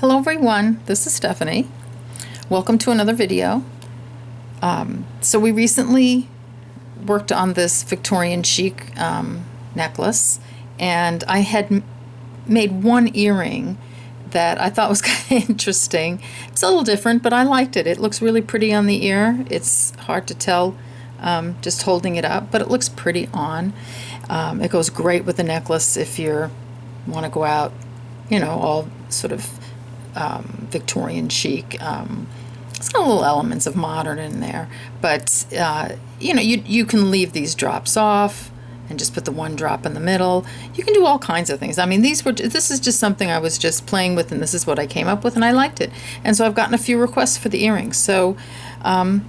Hello everyone, this is Stephanie. Welcome to another video. So we recently worked on this Victorian Chic necklace, and I had made one earring that I thought was kind of interesting. It's a little different, but I liked it. It looks really pretty on the ear. It's hard to tell just holding it up, but it looks pretty on. It goes great with the necklace if you want to go out, you know, all sort of Victorian chic. It's got little elements of modern in there, but you know, you can leave these drops off and just put the one drop in the middle. You can do all kinds of things. I mean, this is just something I was just playing with, and this is what I came up with, and I liked it. And so I've gotten a few requests for the earrings. So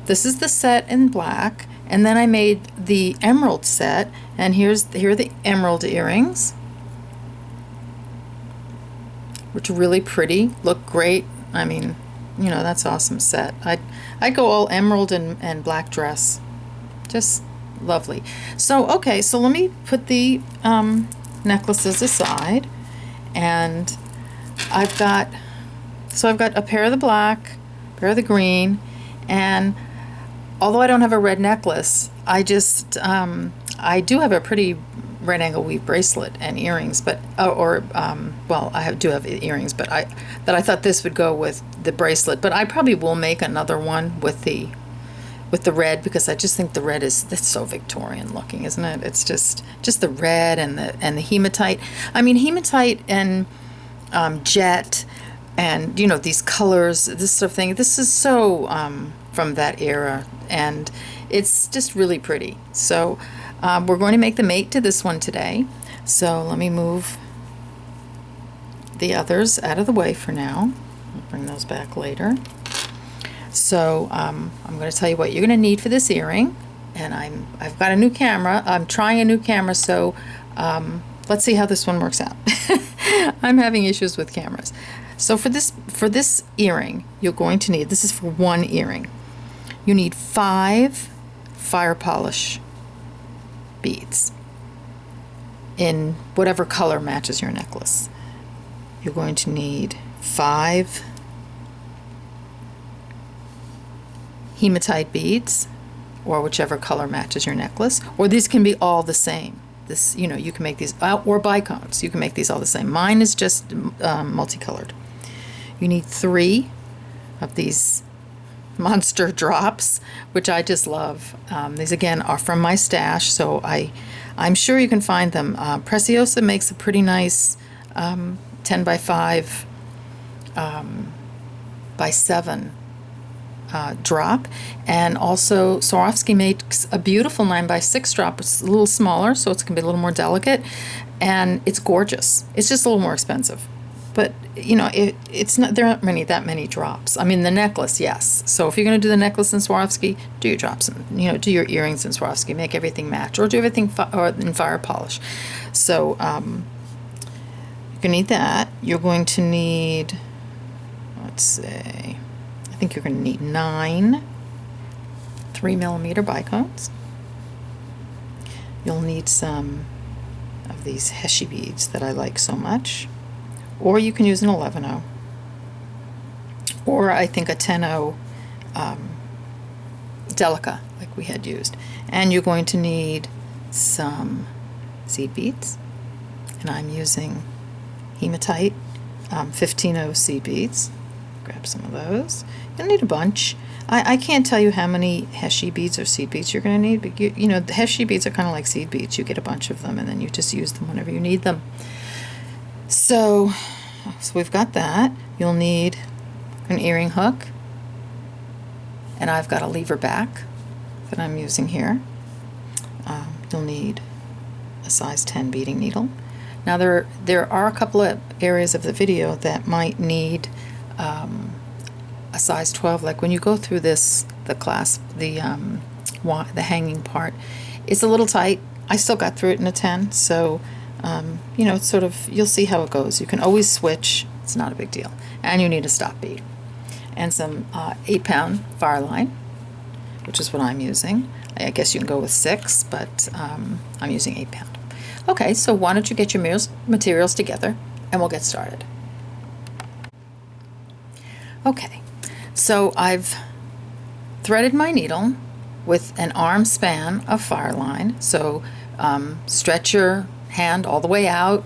this is the set in black, and then I made the emerald set, and here are the emerald earrings, which are really pretty, look great. I mean, you know, that's awesome set. I'd go all emerald and black dress. Just lovely. So, okay, so let me put the necklaces aside, and I've got a pair of the black, a pair of the green, and although I don't have a red necklace, I do have a pretty red angle weave bracelet and earrings, but well, I do have earrings, but I thought this would go with the bracelet, but I probably will make another one with the red, because I just think the red that's so Victorian looking, isn't it? It's just the red and the hematite. I mean, hematite and jet, and you know, these colors, this sort of thing. This is so from that era, and it's just really pretty. So we're going to make the mate to this one today. So let me move the others out of the way for now. I'll bring those back later. So I'm going to tell you what you're going to need for this earring. And I've got a new camera. I'm trying a new camera, so let's see how this one works out. I'm having issues with cameras. So for this earring, you're going to need, this is for one earring, you need 5 Firepolished beads in whatever color matches your necklace. You're going to need 5 hematite beads, or whichever color matches your necklace, or these can be all the same. This, you know, you can make these, or bicones, you can make these all the same. Mine is just multicolored. You need 3 of these monster drops, which I just love. These again are from my stash, so I'm sure you can find them. Preciosa makes a pretty nice 10 by 5 by 7 drop, and also Swarovski makes a beautiful 9 by 6 drop. It's a little smaller, so it's going to be a little more delicate, and it's gorgeous. It's just a little more expensive, but you know, it's not, there aren't that many drops. I mean, the necklace, yes. So if you're going to do the necklace in Swarovski, do your drops, and you know, do your earrings in Swarovski, make everything match, or do everything in fire polish. So you're going to need that. You're going to need, let's say, I think you're going to need 9 3mm bicones. You'll need some of these Heishi beads that I like so much, or you can use an 11-0, or I think a 10-0 Delica like we had used. And you're going to need some seed beads, and I'm using hematite 15-0 seed beads. Grab some of those. You'll need a bunch. I can't tell you how many Heishi beads or seed beads you're going to need, but you know, the Heishi beads are kind of like seed beads. You get a bunch of them, and then you just use them whenever you need them. So we've got that. You'll need an earring hook, and I've got a lever back that I'm using here. You'll need a size 10 beading needle. Now there are a couple of areas of the video that might need a size 12. Like when you go through this, the clasp, the hanging part, it's a little tight. I still got through it in a 10, so you know, it's sort of, you'll see how it goes. You can always switch. It's not a big deal. And you need a stop bead and some 8-pound fire line, which is what I'm using. I guess you can go with 6, but I'm using 8-pound. Okay, so why don't you get your materials together, and we'll get started. Okay, so I've threaded my needle with an arm span of fire line. So stretch your hand all the way out,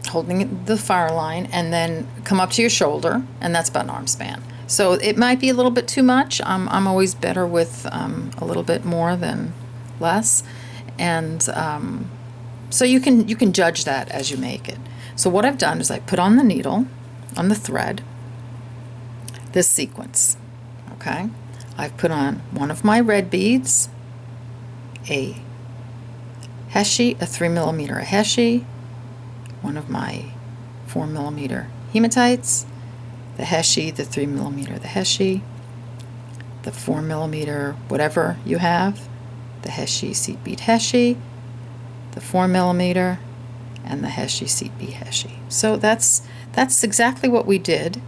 holding the fire line, and then come up to your shoulder, and that's about an arm span. So it might be a little bit too much. I'm always better with a little bit more than less, and so you can judge that as you make it. So what I've done is I put on the needle, on the thread, this sequence. Okay, I've put on one of my red beads, a Heishi, a 3mm a Heishi, one of my 4mm hematites, the Heishi, the 3mm the Heishi, the 4mm whatever you have, the Heishi seed bead Heishi, the 4mm, and the Heishi seed bead Heishi. So that's exactly what we did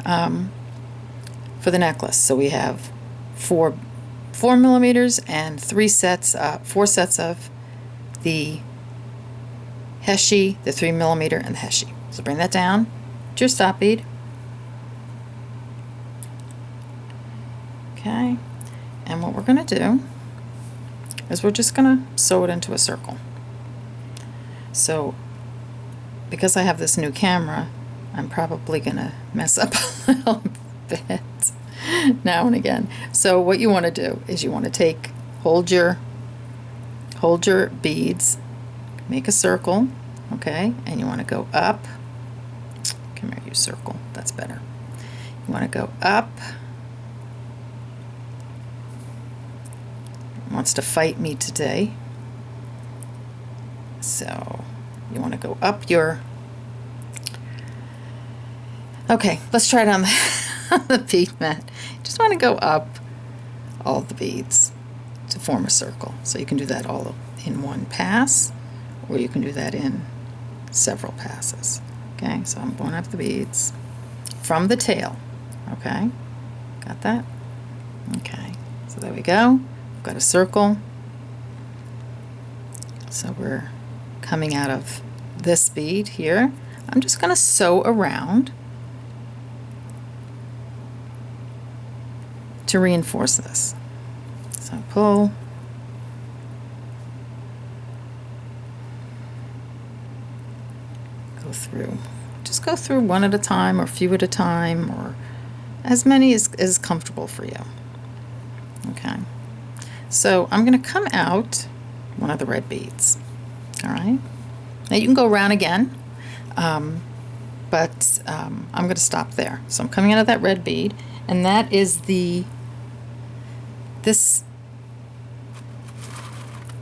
for the necklace. So we have 4mm and 4 sets of the Heishi, the 3mm, and the Heishi. So bring that down to your stop bead. Okay, and what we're going to do is we're just going to sew it into a circle. So because I have this new camera, I'm probably going to mess up a little bit now and again. So what you want to do is you want to hold your beads, make a circle, okay, and you want to go up. Come here, you circle, that's better. You want to go up. It wants to fight me today. So you want to go up your, okay, let's try it on the bead mat. You just want to go up all the beads to form a circle. So you can do that all in one pass, or you can do that in several passes. Okay, so I'm going up the beads from the tail. Okay, got that? Okay, so there we go. We've got a circle. So we're coming out of this bead here. I'm just going to sew around to reinforce this. So pull, go through. Just go through one at a time, or a few at a time, or as many as is comfortable for you. Okay. So I'm going to come out one of the red beads. All right. Now you can go around again, but I'm going to stop there. So I'm coming out of that red bead, and that is this.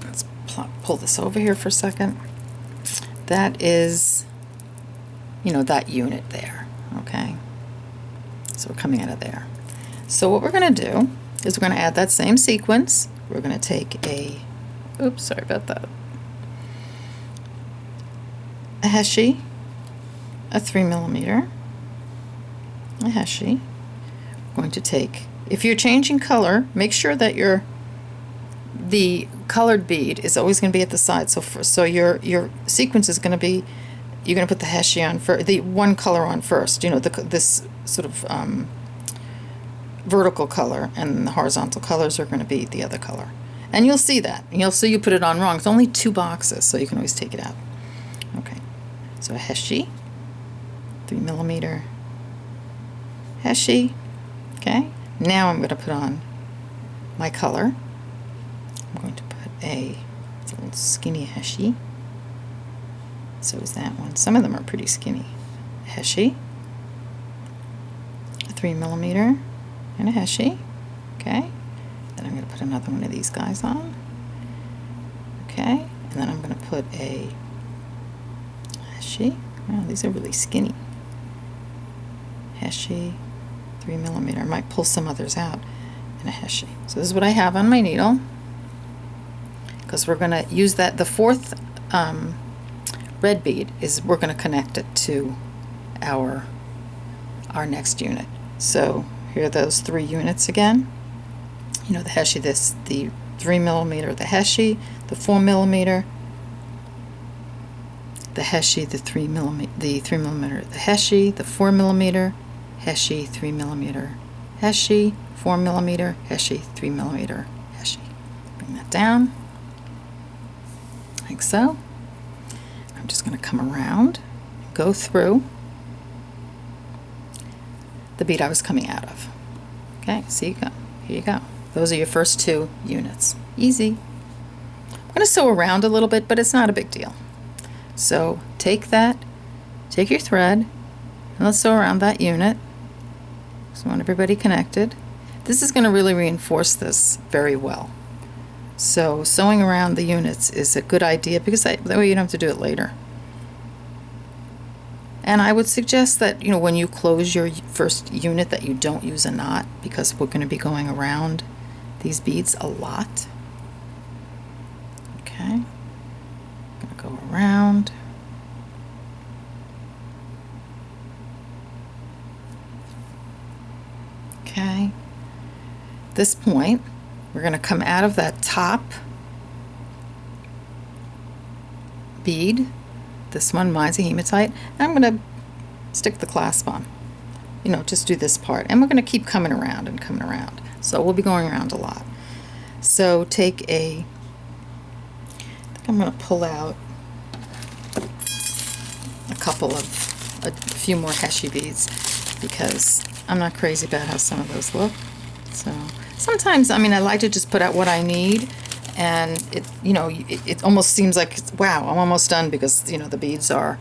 Let's pull this over here for a second. That is, that unit there. Okay. So we're coming out of there. So what we're going to do is we're going to add that same sequence. We're going to take oops, sorry about that, a Heishi, a 3mm, a Heishi. We're going to take, if you're changing color, make sure that the colored bead is always going to be at the side. So your sequence is going to be, you're going to put the Heishi on first, the one color on first. This sort of vertical color, and the horizontal colors are going to be the other color. And you'll see that. You'll see you put it on wrong. It's only 2 boxes, so you can always take it out. Okay. So a Heishi, 3mm Heishi. Okay. Now I'm going to put on my color. I'm going to put it's a little skinny Heishi. So is that one. Some of them are pretty skinny. Heishi, a 3mm, and a Heishi. Okay. Then I'm going to put another one of these guys on. Okay. And then I'm going to put a Heishi. Wow, these are really skinny. Heishi, 3mm. I might pull some others out. And a Heishi. So this is what I have on my needle, because we're going to use that. The fourth red bead is, we're going to connect it to our next unit. So here are those 3 units again. The Heishi, the 3mm, the Heishi, the 4mm, the Heishi, the 3mm, the Heishi, the 4mm Heishi 3mm, Heishi 4mm, Heishi 3mm, Heishi. Bring that down, like so. I'm just going to come around, go through the bead I was coming out of. Okay, so you go. Here you go. Those are your first 2 units. Easy. I'm going to sew around a little bit, but it's not a big deal. So take your thread, and let's sew around that unit. So I want everybody connected. This is going to really reinforce this very well. So sewing around the units is a good idea because that way you don't have to do it later. And I would suggest that, when you close your first unit, that you don't use a knot, because we're going to be going around these beads a lot. Okay, I'm going to go around. Okay, at this point, we're going to come out of that top bead. This one, mine's a hematite, and I'm going to stick the clasp on. Just do this part, and we're going to keep coming around and coming around. So we'll be going around a lot. So take I think I'm going to pull out a few more Heishi beads, because I'm not crazy about how some of those look. So sometimes, I like to just put out what I need. And it almost seems like, wow, I'm almost done, because the beads are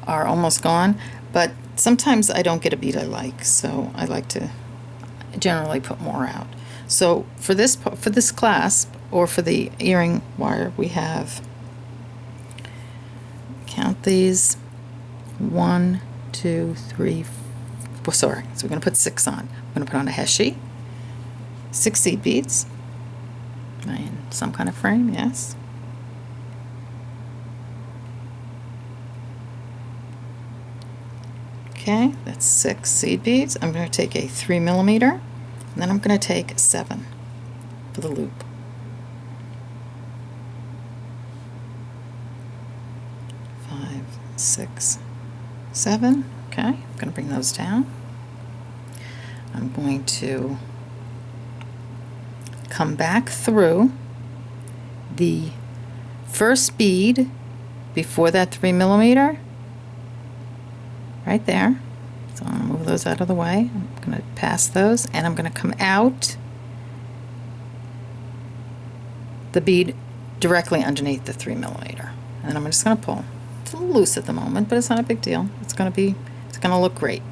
almost gone. But sometimes I don't get a bead I like, so I like to generally put more out. So for this clasp, or for the earring wire, we have, count these, 1, 2, 3, 4, sorry. So we're going to put 6 on. We're going to put on a Heishi, 6 seed beads. In some kind of frame, yes. Okay, that's 6 seed beads. I'm going to take a 3mm, and then I'm going to take 7 for the loop. 5, 6, 7. Okay, I'm going to bring those down. I'm going to come back through the first bead before that 3mm, right there. So I'm going to move those out of the way. I'm going to pass those, and I'm going to come out the bead directly underneath the 3mm, and I'm just going to pull. It's a little loose at the moment, but it's not a big deal. It's going to look great.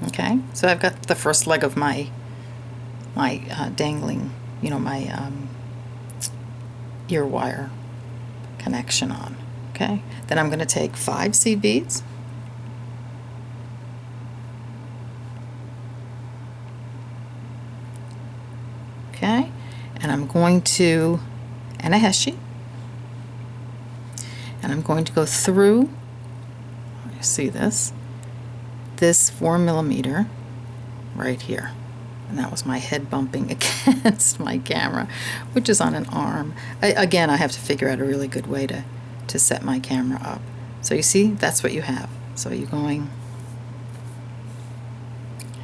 Okay, so I've got the first leg of my dangling, my ear wire connection on. Okay, then I'm going to take 5 seed beads, okay, and I'm going to, and a Heishi, and I'm going to go through, you see this 4mm right here. And that was my head bumping against my camera, which is on an arm. Again, I have to figure out a really good way to set my camera up. So you see, that's what you have. So you're going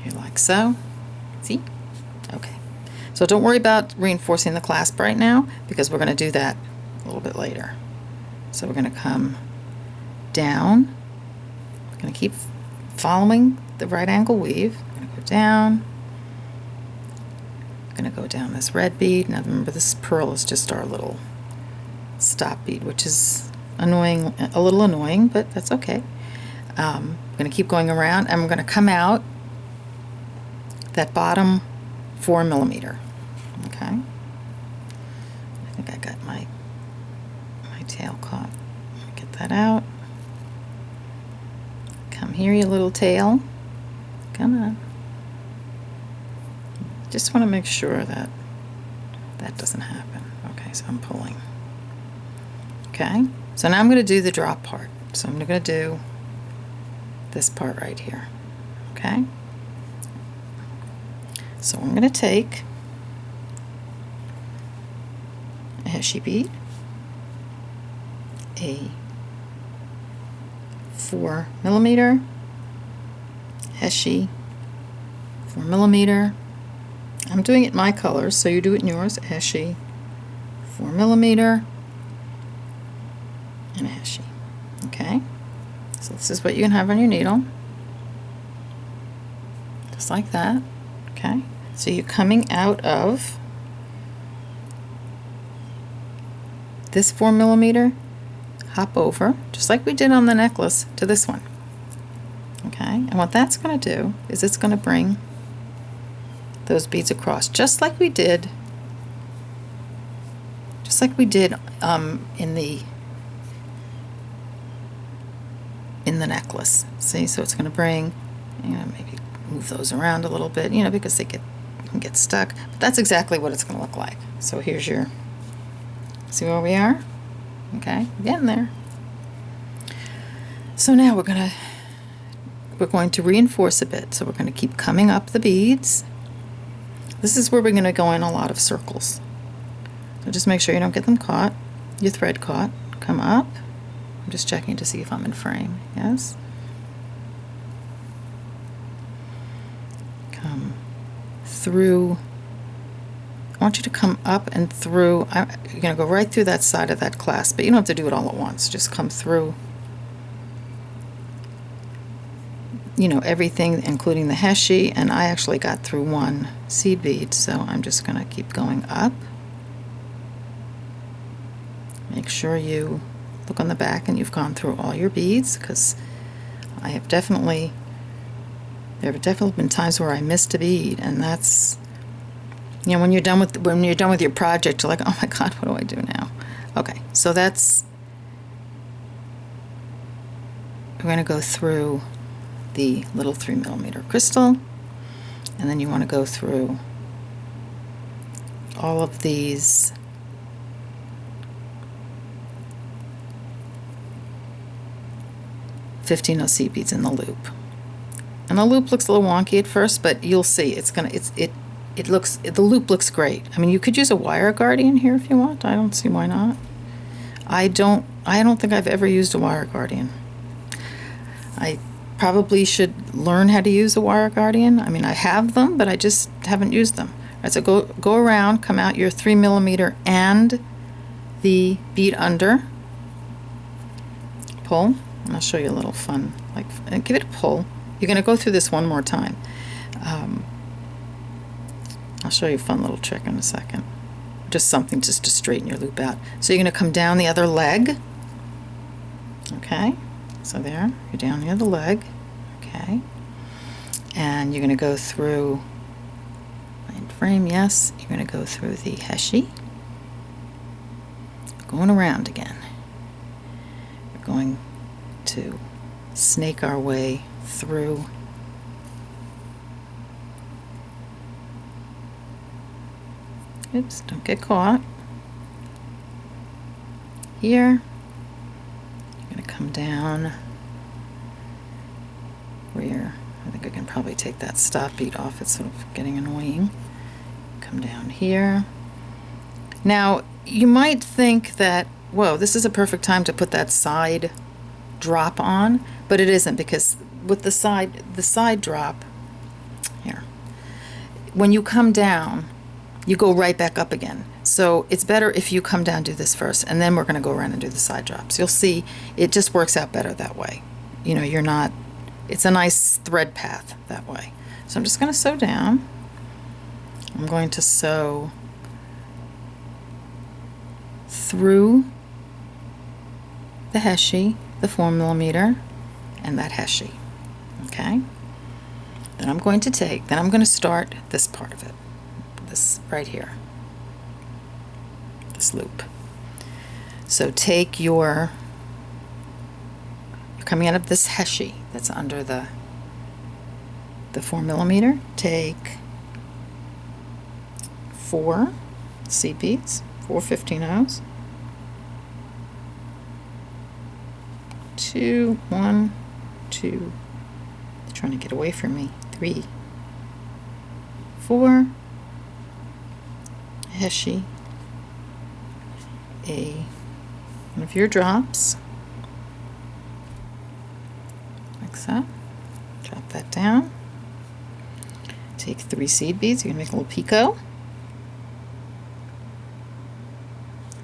here like so. See? Okay. So don't worry about reinforcing the clasp right now, because we're going to do that a little bit later. So we're going to come down. We're going to keep following the right angle weave. We're going to go down. Going to go down this red bead. Now remember, this pearl is just our little stop bead, which is annoying, a little annoying, but that's okay. I'm going to keep going around, and I'm going to come out that bottom 4mm. Okay. I think I got my tail caught. Get that out. Come here, you little tail. Come on. Just want to make sure that that doesn't happen. Okay, so I'm pulling. Okay, so now I'm going to do the drop part. So I'm going to do this part right here. Okay, so I'm going to take a Heishi bead, a 4mm Heishi 4mm. I'm doing it in my colors, so you do it in yours. Heishi, 4mm, and a Heishi. Okay, so this is what you can have on your needle, just like that. Okay, so you're coming out of this 4mm, hop over, just like we did on the necklace, to this one. Okay, and what that's going to do is it's going to bring those beads across, just like we did in the necklace. See, so it's going to bring, maybe move those around a little bit, because they can get stuck. But that's exactly what it's going to look like. So here's your, see where we are? Okay, we're getting there. So now we're going to reinforce a bit. So we're going to keep coming up the beads. This is where we're going to go in a lot of circles. So just make sure you don't get them caught, your thread caught. Come up. I'm just checking to see if I'm in frame. Yes. Come through. I want you to come up and through. You're going to go right through that side of that clasp, but you don't have to do it all at once. Just come through, everything, including the Heishi, and I actually got through one seed bead, so I'm just going to keep going up. Make sure you look on the back and you've gone through all your beads, because there have definitely been times where I missed a bead, and that's, when you're done with your project, you're like, oh my God, what do I do now? Okay, so we're going to go through the little 3mm crystal, and then you want to go through all of these $15 seed beads in the loop. And the loop looks a little wonky at first, but you'll see the loop looks great. I mean, you could use a wire guardian here if you want. I don't see why not. I don't think I've ever used a wire guardian. I probably should learn how to use a wire guardian. I mean, I have them, but I just haven't used them. All right, so go around, come out your 3mm and the bead under, pull, and I'll show you a little fun, and give it a pull. You're going to go through this one more time. I'll show you a fun little trick in a second. Just something just to straighten your loop out. So you're going to come down the other leg. Okay, so there, you're down the other leg. Okay, and you're going to go through, in frame, yes, you're going to go through the Heishi. Going around again. We're going to snake our way through oops, don't get caught. Here, you're going to come down where I think I can probably take that stop bead off. It's sort of getting annoying. Come down here. Now, you might think that, whoa, this is a perfect time to put that side drop on, but it isn't, because with the side drop here, when you come down, you go right back up again. So it's better if you come down, do this first, and then we're going to go around and do the side drops. You'll see it just works out better that way. It's a nice thread path that way. So I'm just going to sew down. I'm going to sew through the Heishi, the 4mm, and that Heishi. Okay? Then I'm going to start this part of it. This right here. This loop. So you're coming out of this Heishi that's under the 4mm. Take 4 seed beads, 4 15-ohs. 2, 1, 2, they're trying to get away from me, 3, 4, Heishi, one of your drops, like so, drop that down, Take 3 seed beads. You're going to make a little picot.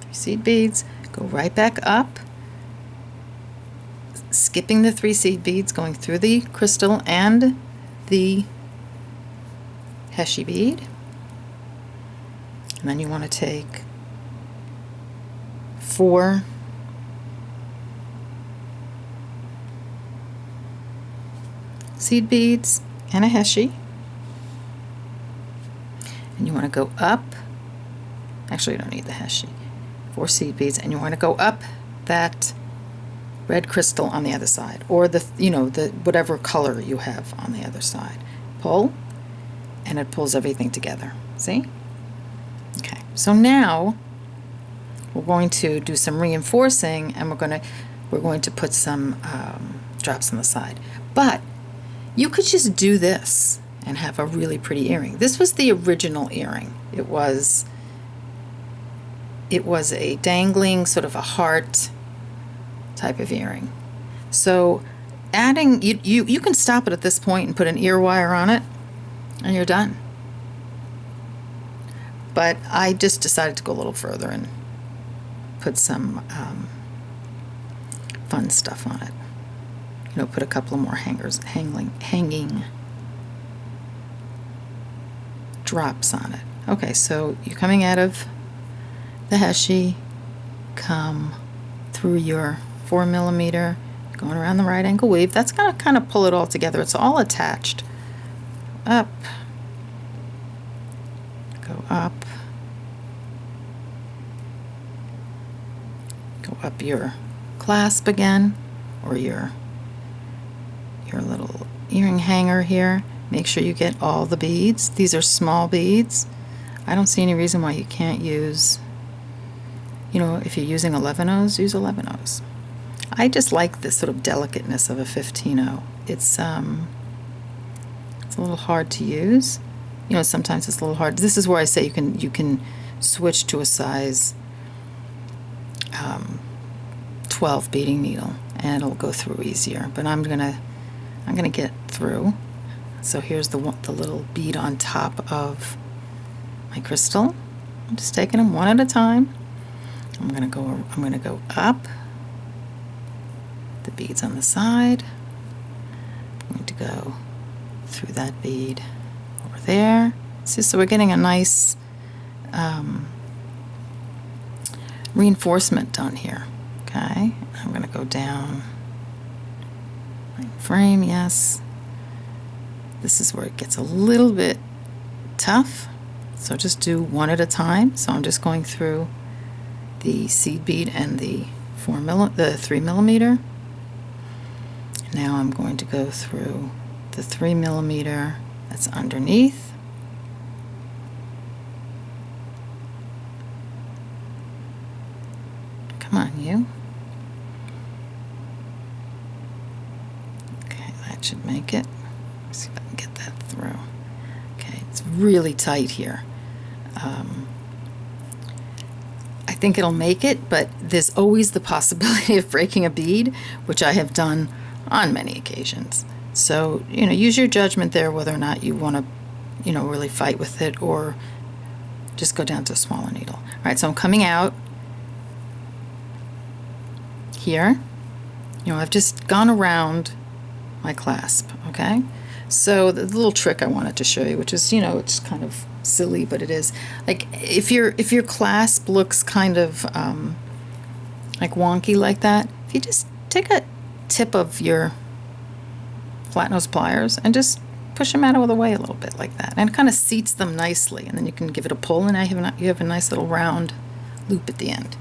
3 seed beads. Go right back up, skipping the 3 seed beads, going through the crystal and the Heishi bead. And then you want to take 4 seed beads and a Heishi. And you want to go up. Actually, you don't need the Heishi. 4 seed beads, and you want to go up that red crystal on the other side, or the whatever color you have on the other side. Pull, and it pulls everything together. See? Okay. So now we're going to do some reinforcing, and we're going to put some drops on the side. But you could just do this and have a really pretty earring. This was the original earring. It was a dangling sort of a heart type of earring. So adding, you can stop it at this point and put an ear wire on it, and you're done. But I just decided to go a little further and put some fun stuff on it. Put a couple of more hanging drops on it. Okay, so you're coming out of the Heishi, come through your 4mm, going around the right angle weave. That's going to kind of pull it all together. It's all attached. Up, go up, go up your clasp again, or your little earring hanger here. Make sure you get all the beads. These are small beads. I don't see any reason why you can't use, if you're using 11/0s, use 11/0s. I just like this sort of delicateness of a 15/0. It's a little hard to use. Sometimes it's a little hard. This is where I say you can switch to a size 12 beading needle, and it'll go through easier. But I'm gonna get through. So here's the little bead on top of my crystal. I'm just taking them one at a time. I'm gonna go up. The beads on the side. I'm going to go through that bead over there. See, so we're getting a nice reinforcement done here. Okay, I'm going to go down my frame. Yes, this is where it gets a little bit tough, so just do one at a time. So I'm just going through the seed bead and the 3mm. Now I'm going to go through the 3mm that's underneath. Come on, you. Okay, that should make it. Let's see if I can get that through. Okay, it's really tight here. I think it'll make it, but there's always the possibility of breaking a bead, which I have done on many occasions. So, use your judgment there whether or not you want to, really fight with it, or just go down to a smaller needle. All right, so I'm coming out here. I've just gone around my clasp, okay? So the little trick I wanted to show you, which is, it's kind of silly, but it is. Like, if your clasp looks kind of like wonky like that, if you just take a tip of your flat nose pliers and just push them out of the way a little bit like that, and it kind of seats them nicely, and then you can give it a pull, and you have a nice little round loop at the end.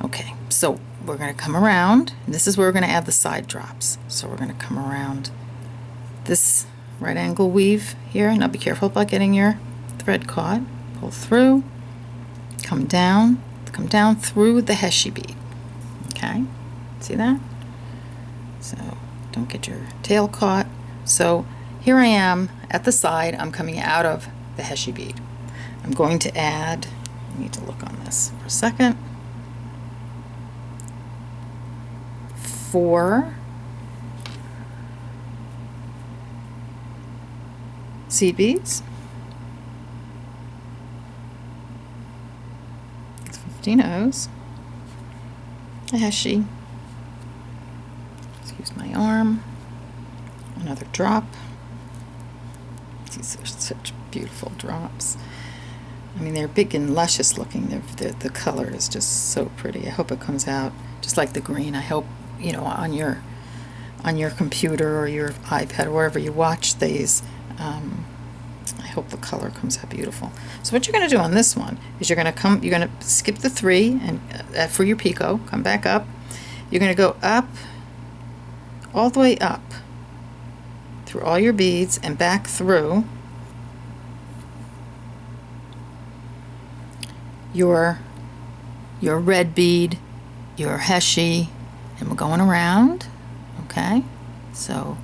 Okay, so we're going to come around, and this is where we're going to add the side drops. So we're going to come around this right angle weave here. Now be careful about getting your thread caught. Pull through, come down through the Heishi bead. Okay, see that? So don't get your tail caught. So here I am at the side. I'm coming out of the Heishi bead. I'm going to add, I need to look on this for a second, 4 seed beads. 15 O's. A Heishi. Excuse my arm. Another drop. These are such beautiful drops. I mean, they're big and luscious looking. The color is just so pretty. I hope it comes out just like the green. I hope, you know, on your computer or your iPad or wherever you watch these, I hope the color comes out beautiful. So what you're going to do on this one is you're going to skip the 3 and for your picot, come back up. You're going to go up, all the way up through all your beads and back through your red bead, your Heishi, and we're going around. Okay, so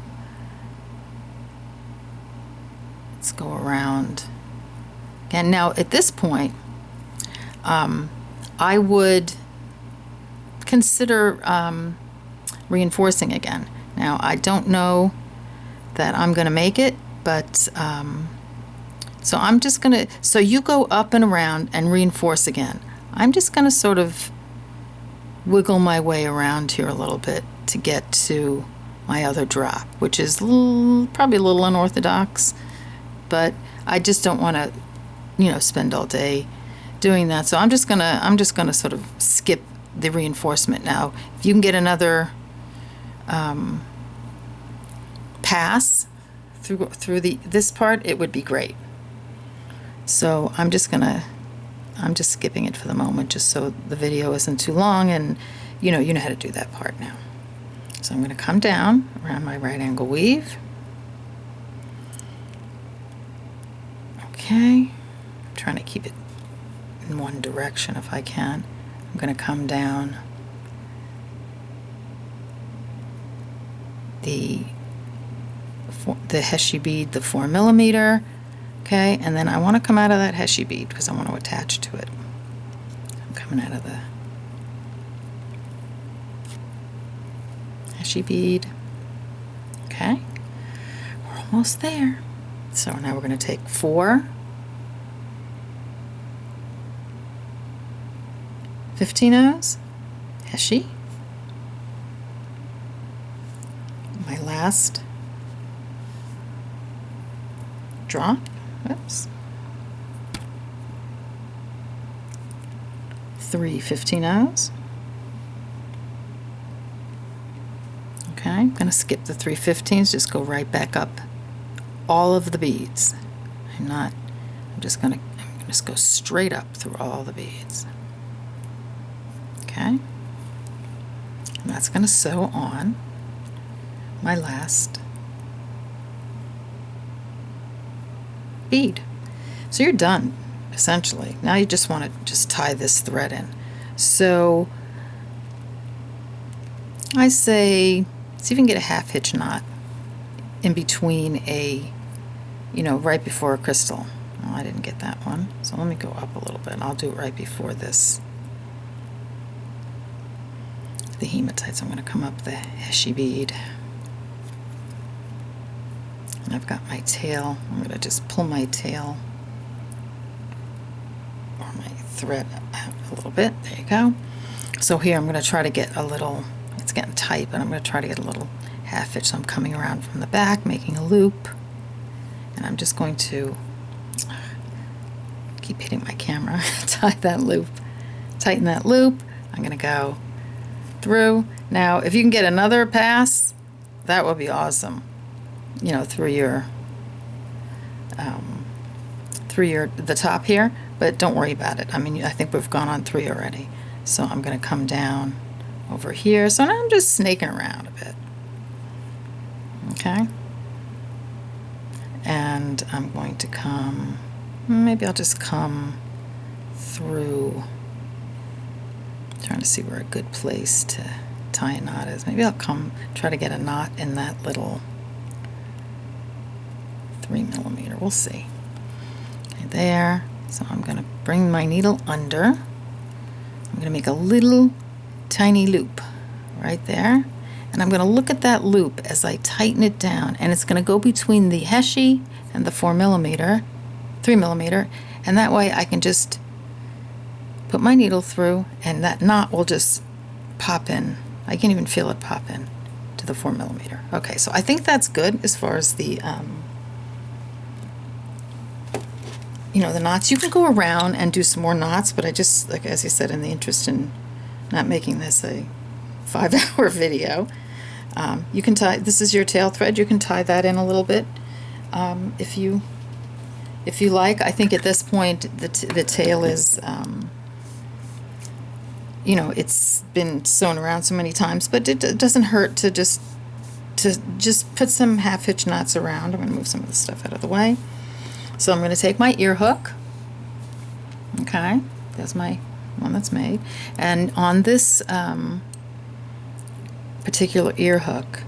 let's go around again. Now at this point, I would consider reinforcing again. Now I don't know that I'm going to make it, but so I'm just going to, so you go up and around and reinforce again. I'm just going to sort of wiggle my way around here a little bit to get to my other drop, which is probably a little unorthodox, but I just don't want to, you know, spend all day doing that. So I'm just gonna sort of skip the reinforcement now. If you can get another pass through this part, it would be great. So I'm just skipping it for the moment, just so the video isn't too long, and you know how to do that part now. So I'm going to come down around my right angle weave. Okay, I'm trying to keep it in one direction if I can. I'm going to come down the Heishi bead, the 4mm. Okay, and then I want to come out of that Heishi bead because I want to attach to it. I'm coming out of the Heishi bead. Okay, we're almost there. So now we're going to take 4 15 O's, Heishi, my last drop. Oops. 3 15 O's. Okay, I'm going to skip the 3 15s, just go right back up all of the beads. I'm just going to go straight up through all the beads. Okay, and that's going to sew on my last bead. So you're done, essentially. Now you just want to just tie this thread in. So I say, see if you can get a half hitch knot in between right before a crystal. Oh, I didn't get that one. So let me go up a little bit, and I'll do it right before the hematite. So I'm going to come up the Heishi bead. And I've got my tail. I'm going to just pull my tail or my thread out a little bit. There you go. So here I'm going to try to get a little, it's getting tight, but I'm going to try to get a little half hitch. So I'm coming around from the back, making a loop, and I'm just going to keep hitting my camera, tie that loop, tighten that loop. I'm going to go through. Now, if you can get another pass, that would be awesome. Through the top here, but don't worry about it. I mean, I think we've gone on 3 already. So I'm going to come down over here. So now I'm just snaking around a bit. Okay. And I'm going to come, maybe I'll just come through, trying to see where a good place to tie a knot is. Maybe I'll try to get a knot in that little 3mm. We'll see. Okay, there. So I'm going to bring my needle under. I'm going to make a little tiny loop right there, And I'm going to look at that loop as I tighten it down, and it's going to go between the Heishi and the 4mm, 3mm, and that way I can just put my needle through and that knot will just pop in. I can even feel it pop in to the 4mm. Okay, so I think that's good as far as the the knots. You can go around and do some more knots, but I just, like as I said, in the interest in not making this a 5-hour video, you can tie, this is your tail thread, you can tie that in a little bit if you like. I think at this point the tail is it's been sewn around so many times, but it doesn't hurt to just put some half-hitch knots around. I'm going to move some of the stuff out of the way. So I'm going to take my ear hook. Okay, there's my one that's made, and on this particular ear hook,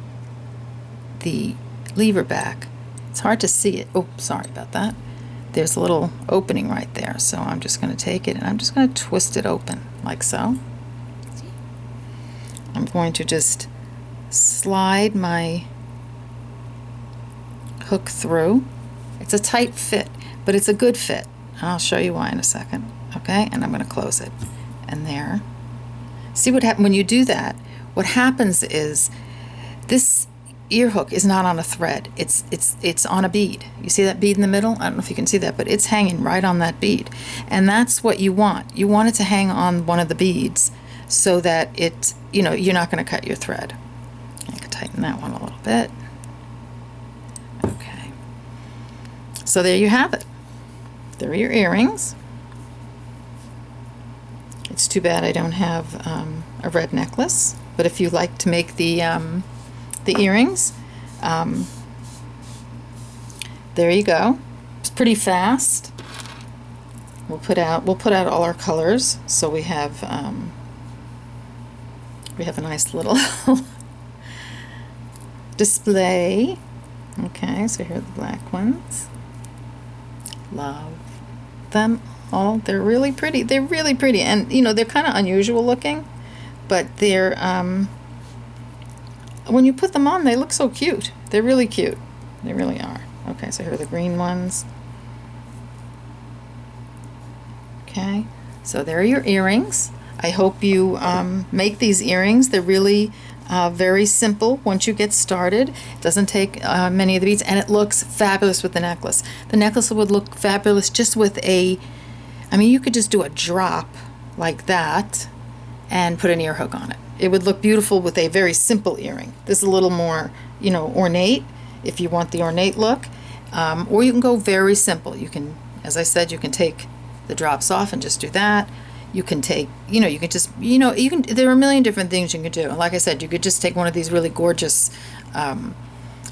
the lever back, it's hard to see it. Oh, sorry about that. There's a little opening right there, so I'm just going to take it and I'm just going to twist it open like so. I'm going to just slide my hook through. It's a tight fit, but it's a good fit. I'll show you why in a second. Okay, and I'm going to close it. And there. See what happens when you do that? What happens is this ear hook is not on a thread. It's on a bead. You see that bead in the middle? I don't know if you can see that, but it's hanging right on that bead. And that's what you want. You want it to hang on one of the beads so that it, you're not going to cut your thread. I can tighten that one a little bit. Okay. So there you have it. There are your earrings. It's too bad I don't have a red necklace, but if you like to make the earrings, there you go. It's pretty fast. We'll put out all our colors, so we have a nice little display. Okay, so here are the black ones. Love them all. They're really pretty. They're really pretty, and they're kind of unusual looking, but they're when you put them on, they look so cute. They're really cute. They really are. Okay, so here are the green ones. Okay, so there are your earrings. I hope you make these earrings. They're really very simple once you get started. It doesn't take many of the beads, and it looks fabulous with the necklace. The necklace would look fabulous just with you could just do a drop like that and put an ear hook on it. It would look beautiful with a very simple earring. This is a little more, ornate if you want the ornate look, or you can go very simple. You can, as I said, you can take the drops off and just do that. You can take, you can just, there are a million different things you can do. And like I said, you could just take one of these really gorgeous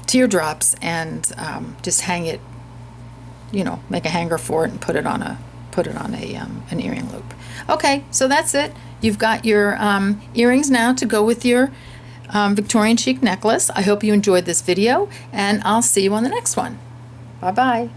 teardrops and just hang it, make a hanger for it and put it on an earring loop. Okay, so that's it. You've got your earrings now to go with your Victorian Chic necklace. I hope you enjoyed this video, and I'll see you on the next one. Bye-bye.